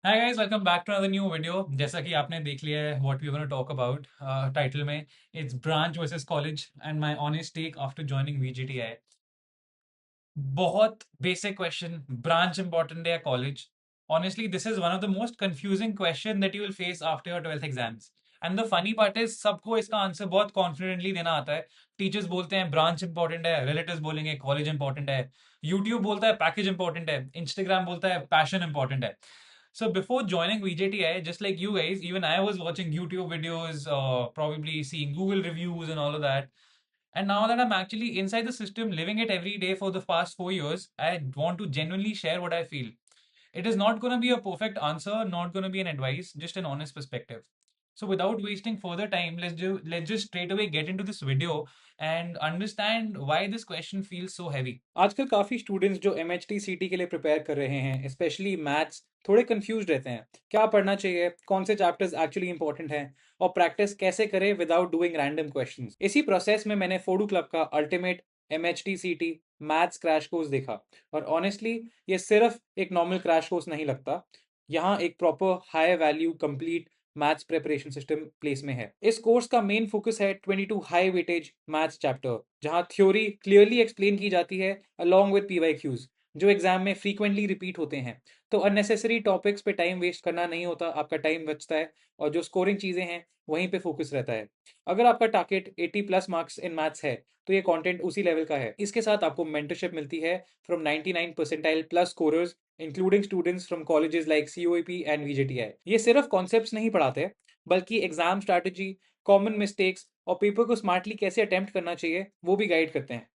Hi guys, welcome back to another new video. जैसा कि आपने देख लिया है what we gonna talk about title में, it's branch versus college and my honest take after joining VJTI. बहुत basic question, branch important है या college? Honestly, this is one of the most confusing question that you will face after your 12th exams. And the funny part is सबको इसका answer बहुत confidently देना आता है। Teachers बोलते हैं ब्रांच इंपॉर्टेंट है, रिलेटिव्स बोलेंगे कॉलेज इंपॉर्टेंट है, यूट्यूब बोलता है पैकेज इंपॉर्टेंट है, इंस्टाग्राम बोलता है पैशन इंपॉर्टेंट है। So before joining VJTI, just like you guys, even I was watching YouTube videos, probably seeing Google reviews and all of that. And now that I'm actually inside the system, living it every day for the past 4 years, I want to genuinely share what I feel. It is not going to be a perfect answer, not going to be an advice, just an honest perspective. So without wasting further time, let's just straight away get into this video and understand why this question feels so heavy. आजकल काफी students जो MHT सीटी के लिए prepare कर रहे हैं, specially maths, थोड़े कंफ्यूज रहते हैं। क्या पढ़ना चाहिए, कौन से चैप्टर्स एक्चुअली इंपॉर्टेंट हैं और प्रैक्टिस कैसे करें विदाउट डूइंग रैंडम क्वेश्चंस। इसी प्रोसेस में मैंने फोडू क्लब का अल्टीमेट MHT सीटी मैथ्स क्रैश कोर्स देखा, और ऑनेस्टली ये सिर्फ एक नॉर्मल क्रैश कोर्स नहीं लगता। यहाँ एक proper high value complete maths preparation system place में है। इस कोर्स का मेन फोकस है 22 हाई वेटेज मैथ्स चैप्टर, जहाँ थ्योरी क्लियरली एक्सप्लेन की जाती है अलॉन्ग विद PYQs जो एग्जाम में फ्रीक्वेंटली रिपीट होते हैं। तो अननेसेसरी टॉपिक्स पे टाइम वेस्ट करना नहीं होता, आपका टाइम बचता है और जो स्कोरिंग चीजें हैं वहीं पे फोकस रहता है। अगर आपका target 80 plus marks in maths है तो ये कंटेंट उसी लेवल का है। इसके साथ आपको मेंटरशिप मिलती है from 99 percentile plus scorers, including students from colleges like COEP and VJTI। ये सिर्फ कॉन्सेप्ट्स नहीं पढ़ाते, बल्कि एग्जाम स्ट्रैटेजी, कॉमन मिस्टेक्स और पेपर को स्मार्टली कैसे अटेम्प्ट करना चाहिए वो भी गाइड करते हैं।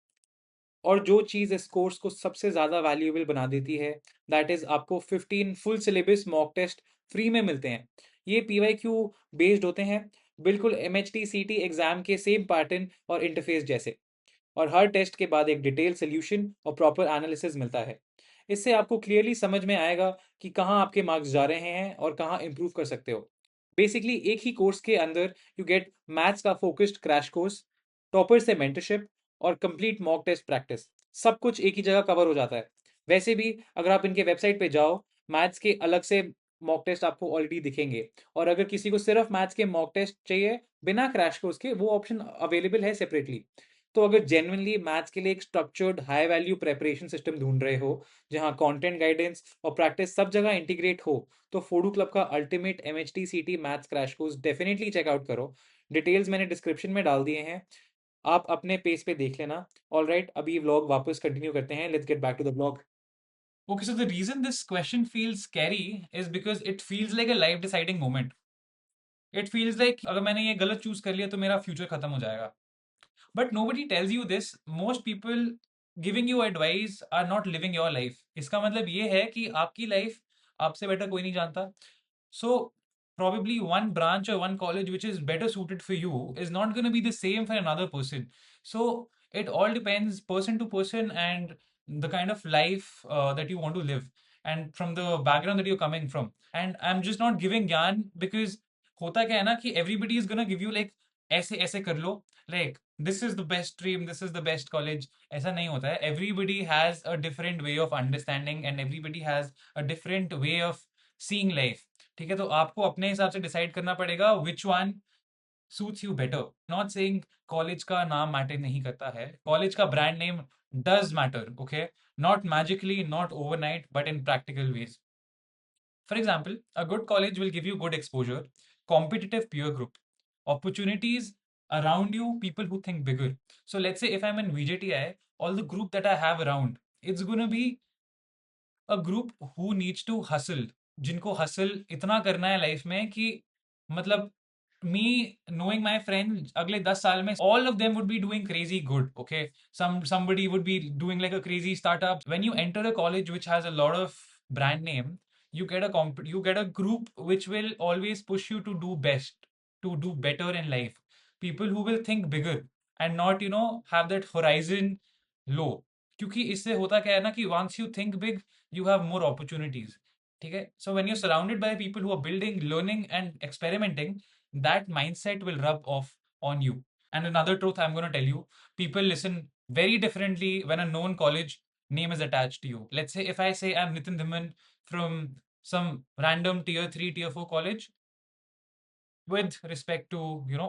और जो चीज़ इस कोर्स को सबसे ज़्यादा वैल्यूएबल बना देती है, दैट इज़ आपको 15 full syllabus mock test free में मिलते हैं। ये PYQ बेस्ड होते हैं, बिल्कुल MHT CT एग्जाम के सेम पैटर्न और इंटरफेस जैसे। और हर टेस्ट के बाद एक डिटेल सोल्यूशन और प्रॉपर एनालिसिस मिलता है। इससे आपको क्लियरली समझ में आएगा कि कहाँ आपके मार्क्स जा रहे हैं और कहाँ इंप्रूव कर सकते हो। बेसिकली एक ही कोर्स के अंदर यू गेट मैथ्स का फोकस्ड क्रैश कोर्स, टॉपर से मेंटरशिप और कंप्लीट मॉक टेस्ट प्रैक्टिस। सब कुछ एक ही जगह कवर हो जाता है। वैसे भी अगर आप इनके वेबसाइट पे जाओ, मैथ्स के अलग से मॉक टेस्ट आपको ऑलरेडी दिखेंगे, और अगर किसी को सिर्फ मैथ्स के मॉक टेस्ट चाहिए बिना क्रैश कोर्स के, वो ऑप्शन अवेलेबल है सेपरेटली। तो अगर जेन्युइनली मैथ्स के लिए एक structured high value preparation system ढूंढ रहे हो, जहां कंटेंट गाइडेंस और प्रैक्टिस सब जगह इंटीग्रेट हो, तो फोडू क्लब का ultimate MHT CT maths crash course definitely check out करो। डिटेल्स मैंने डिस्क्रिप्शन में डाल दिए हैं, आप अपने पेज पे देख लेना। ऑल राइट, अभी व्लॉग वापस कंटिन्यू करते हैं। Let's get back to the vlog. Okay, so the reason this question feels scary is because it feels like a life deciding moment. It feels like अगर मैंने ये गलत चूज कर लिया तो मेरा फ्यूचर खत्म हो जाएगा। But nobody tells you this. Most people giving you advice are not living your life. इसका मतलब ये है कि आपकी लाइफ आपसे बेटर कोई नहीं जानता। So probably one branch or one college which is better suited for you is not going to be the same for another person. So it all depends person to person and the kind of life that you want to live and from the background that you're coming from. And I'm just not giving ज्ञान because होता क्या है ना कि everybody is gonna give you like ऐसे ऐसे कर लो, like this is the best stream, this is the best college. ऐसा नहीं होता है। Everybody has a different way of understanding and everybody has a different way of seeing life. ठीक है, तो आपको अपने हिसाब से डिसाइड करना पड़ेगा which one suits you better. Not saying college का नाम मैटर नहीं करता है, कॉलेज का brand name does matter, okay? Not magically, not overnight, but in practical ways. For example, a good college will give you good exposure, competitive peer group, opportunities around you, people who think bigger. So let's say if I'm in VJTI, all the group that I have around, it's gonna be a group who needs to hustle, जिनको hustle इतना करना है life में कि मतलब me knowing my friends अगले 10 साल में all of them would be doing crazy good, okay? Somebody would be doing like a crazy startup. When you enter a college which has a lot of brand name, you get a group which will always push you to do best, to do better in life. People who will think bigger and not have that horizon low. क्योंकि इससे होता क्या है ना कि once you think big, you have more opportunities. ठीक है? So when you're surrounded by people who are building, learning and experimenting, that mindset will rub off on you. And another truth I'm going to tell you, people listen very differently when a known college name is attached to you. Let's say if I say I'm Nitin Dhiman from some random tier 3, tier 4 college with respect to,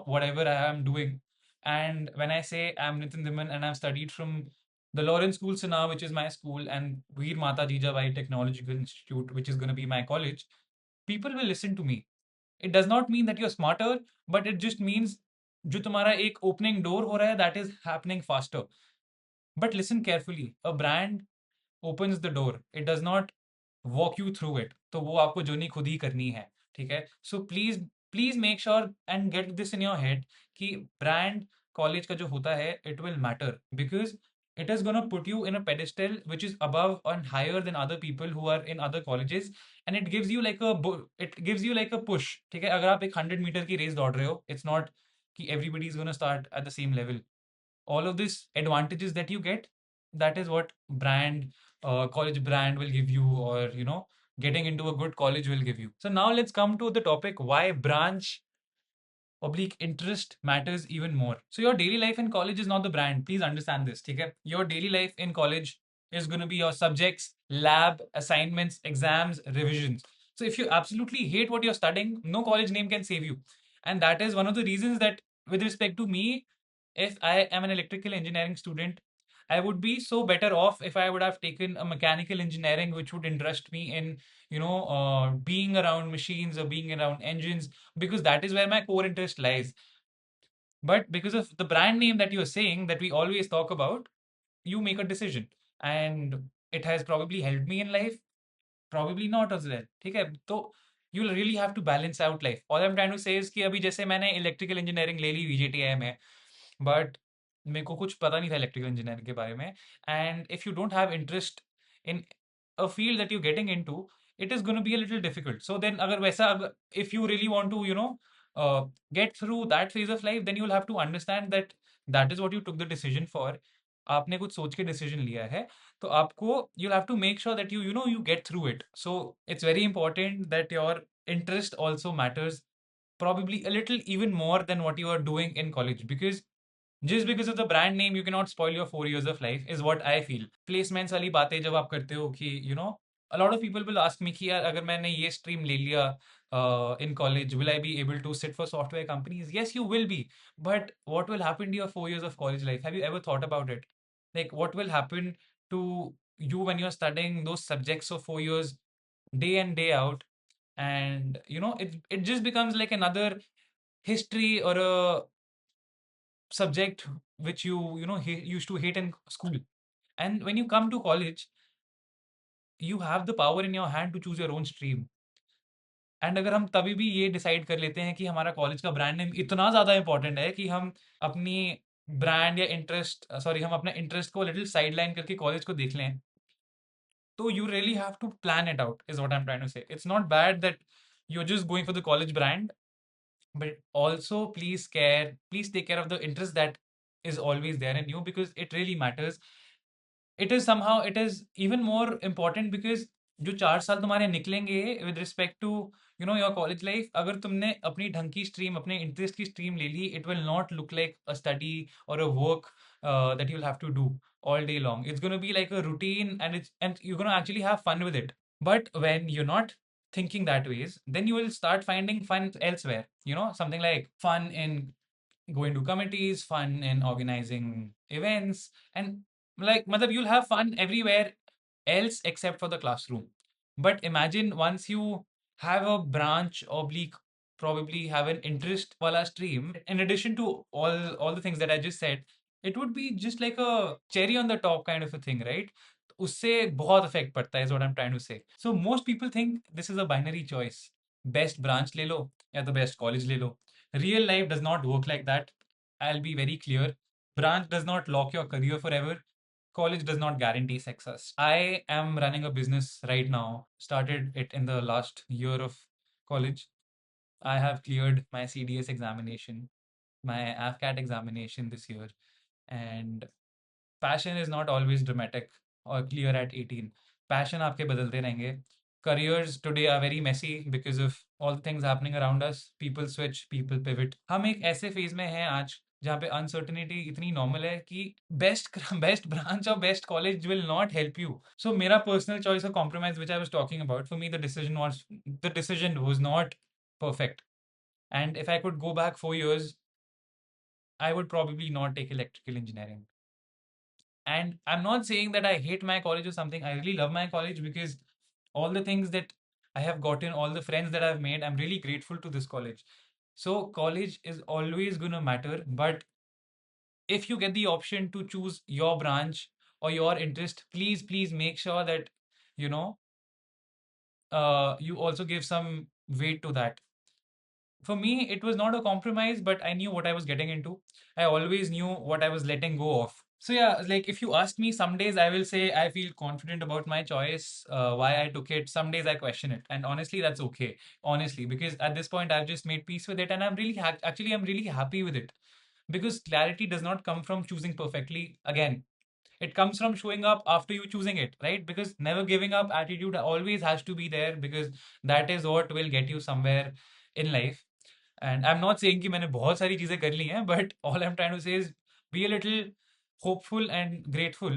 whatever I am doing. And when I say I'm Nitin Diman and I've studied from the Lawrence School Sana, which is my school, and Veer Mata Jijabai Technological Institute, which is going to be my college, people will listen to me. It does not mean that you're smarter, but it just means जो तुम्हारा एक opening door हो रहा है, that is happening faster. But listen carefully. A brand opens the door. It does not walk you through it. तो वो आपको journey खुद ही करनी है. ठीक है? So please make sure and get this in your head कि brand college का जो होता है, it will matter because it is gonna put you in a pedestal which is above and higher than other people who are in other colleges, and it gives you like a push. ठीक है? अगर आप एक 100 metre की race दौड़ रहे हो, it's not कि everybody is gonna start at the same level. All of these advantages that you get, that is what college brand will give you, or getting into a good college will give you. So now let's come to the topic why branch oblique interest matters even more. So your daily life in college is not the brand. Please understand this. Okay? Your daily life in college is going to be your subjects, lab, assignments, exams, revisions. So if you absolutely hate what you're studying, no college name can save you. And that is one of the reasons that, with respect to me, if I am an electrical engineering student, I would be so better off if I would have taken a mechanical engineering, which would interest me in, being around machines or being around engines, because that is where my core interest lies. But because of the brand name that you're saying that we always talk about, you make a decision. And it has probably helped me in life, probably not as well. ठीक है? तो you'll really have to balance out life. All I'm trying to say is कि अभी जैसे मैंने electrical engineering ले ली VJTI में, but मेरे को कुछ पता नहीं था इलेक्ट्रिकल इंजीनियरिंग के बारे में, and if you don't have interest in a field that you're getting into, it is going to be a little difficult. So then अगर वैसा if you really want to get through that phase of life, then you'll have to understand that that is what you took the decision for. आपने कुछ सोच के decision लिया है, तो आपको you'll have to make sure that you get through it. So it's very important that your interest also matters, probably a little even more than what you are doing in college, because just because of the brand name you cannot spoil your 4 years of life, is what I feel. Placements वाली बातें जब आप करते हो कि a lot of people will ask me कि यार अगर मैंने ये stream ले लिया in college, will I be able to sit for software companies? Yes, you will be. But what will happen to your 4 years of college life? Have you ever thought about it? Like, what will happen to you when you're studying those subjects for 4 years, day in, day out? And it just becomes like another history or a subject which used to hate in school. And when you come to college, you have the power in your hand to choose your own stream. And अगर हम तभी भी ये decide कर लेते हैं कि हमारा कॉलेज का ब्रांड नेम इतना ज़्यादा इंपॉर्टेंट है कि हम अपनी ब्रांड या इंटरेस्ट सॉरी हम अपने इंटरेस्ट को लिटिल साइड लाइन करके कॉलेज को देख लें, तो you really have to plan it out, is what I am trying to say. It's not bad that you are just going for the college brand, but also please take care of the interest that is always there in you, because it really matters. It is even more important because जो 4 साल तुम्हारे निकलेंगे with respect to your college life, अगर तुमने अपनी ढंग की stream, अपने इंटरेस्ट की स्ट्रीम ले ली, it will not look like a study or a work that you'll have to do all day long. It's going to be like a routine, and you're going to actually have fun with it. But when you're not thinking that ways, then you will start finding fun elsewhere. Something like fun in going to committees, fun in organizing events, and like, matlab, you'll have fun everywhere else except for the classroom. But imagine once you have a branch oblique, probably have an interest wala stream, in addition to all the things that I just said, it would be just like a cherry on the top kind of a thing, right? उससे बहुत effect पड़ता है, is what I'm trying to say. So most people think this is a binary choice. Best branch ले लो या तो best college ले लो. Real life does not work like that. I'll be very clear. Branch does not lock your career forever. College does not guarantee success. I am running a business right now. Started it in the last year of college. I have cleared my CDS examination, my AFCAT examination this year, and passion is not always dramatic or clear at 18. Passion आपके बदलते रहेंगे. Careers today are very messy because of all the things happening around us. People switch, people pivot. हम एक ऐसे phase में हैं आज जहाँ पे अनसर्टेनिटी इतनी नॉर्मल है कि बेस्ट बेस्ट ब्रांच और best college will not help you. So मेरा पर्सनल चॉइस और compromise which I was talking about, for me the decision was not perfect. And if I could go back 4 years, I would probably not take electrical engineering. And I'm not saying that I hate my college or something. I really love my college because all the things that I have gotten, all the friends that I've made, I'm really grateful to this college. So, college is always going to matter. But if you get the option to choose your branch or your interest, please, please make sure that, you know, you also give some weight to that. For me, it was not a compromise, but I knew what I was getting into. I always knew what I was letting go of. So yeah, like if you ask me, some days I will say I feel confident about my choice, why I took it. Some days I question it, and honestly, that's okay. Honestly, because at this point I've just made peace with it, and I'm really actually I'm really happy with it. Because clarity does not come from choosing perfectly. Again, it comes from showing up after you choosing it, right? Because never giving up attitude always has to be there, because that is what will get you somewhere in life. And I'm not saying कि मैंने बहुत सारी चीजें कर ली हैं, but all I'm trying to say is be a little hopeful and grateful,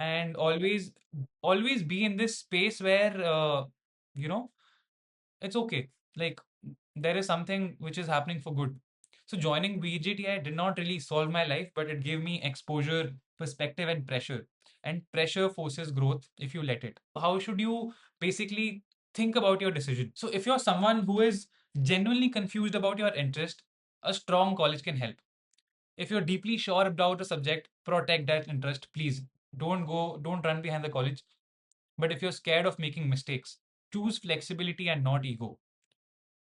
and always be in this space where you know it's okay. Like, there is something which is happening for good. So joining BGTI did not really solve my life, but it gave me exposure, perspective, and pressure. And pressure forces growth if you let it. How should you basically think about your decision? So if you're someone who is genuinely confused about your interest, a strong college can help. If you're deeply sure about a subject, protect that interest. Please don't run behind the college. But if you're scared of making mistakes, choose flexibility and not ego.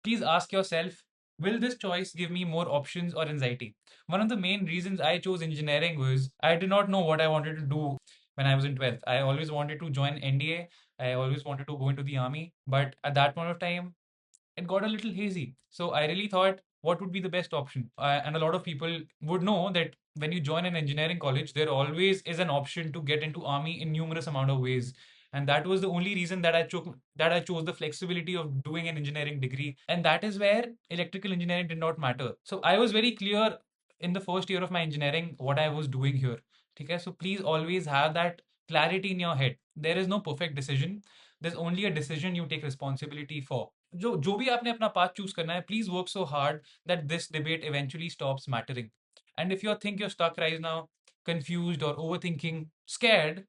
Please ask yourself, will this choice give me more options or anxiety? One of the main reasons I chose engineering was I did not know what I wanted to do when I was in 12th. I always wanted to join NDA. I always wanted to go into the army. But at that point of time, it got a little hazy. So I really thought, what would be the best option? And a lot of people would know that when you join an engineering college, there always is an option to get into army in numerous amount of ways. And that was the only reason that I chose the flexibility of doing an engineering degree. And that is where electrical engineering did not matter. So I was very clear in the first year of my engineering what I was doing here. Okay, so please always have that clarity in your head. There is no perfect decision. There's only a decision you take responsibility for. जो जो भी आपने अपना path choose करना है, please work so hard that this debate eventually stops mattering. And if you think you're stuck right now, confused or overthinking, scared,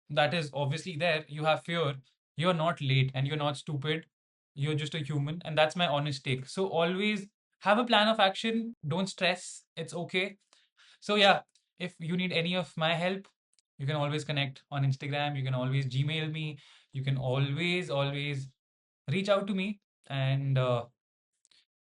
that is obviously there. You have fear. You're not late and you're not stupid. You're just a human, and that's my honest take. So always have a plan of action. Don't stress. It's okay. So yeah, if you need any of my help, you can always connect on Instagram. You can always Gmail me. You can always reach out to me. And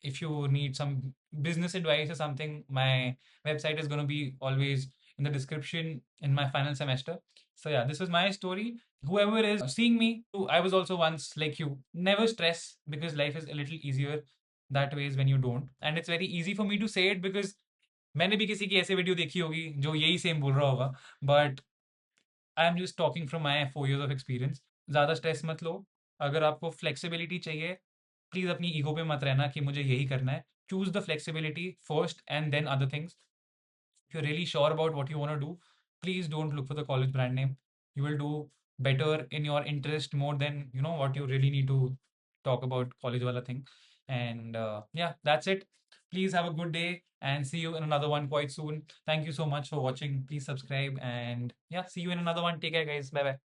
if you need some business advice or something, my website is going to be always in the description in my final semester. So yeah, this was my story. Whoever is seeing me, I was also once like you. Never stress, because life is a little easier that way is when you don't. And it's very easy for me to say it because मैंने भी किसी की ऐसे video देखी होगी जो यही same बोल रहा होगा. But I am just talking from my 4 years of experience. ज़्यादा स्ट्रेस मत लो. अगर आपको फ्लेक्सिबिलिटी चाहिए, प्लीज़ अपनी ईगो पे मत रहना कि मुझे यही करना है. Choose the flexibility first and then other things. If you're really sure about what you want to do, please don't look for the college brand name. You will do better in your interest more than what you really need to talk about college wala thing. And yeah, that's it. Please have a good day and see you in another one quite soon. Thank you so much for watching. Please subscribe, and yeah, see you in another one. Take care, guys. Bye bye.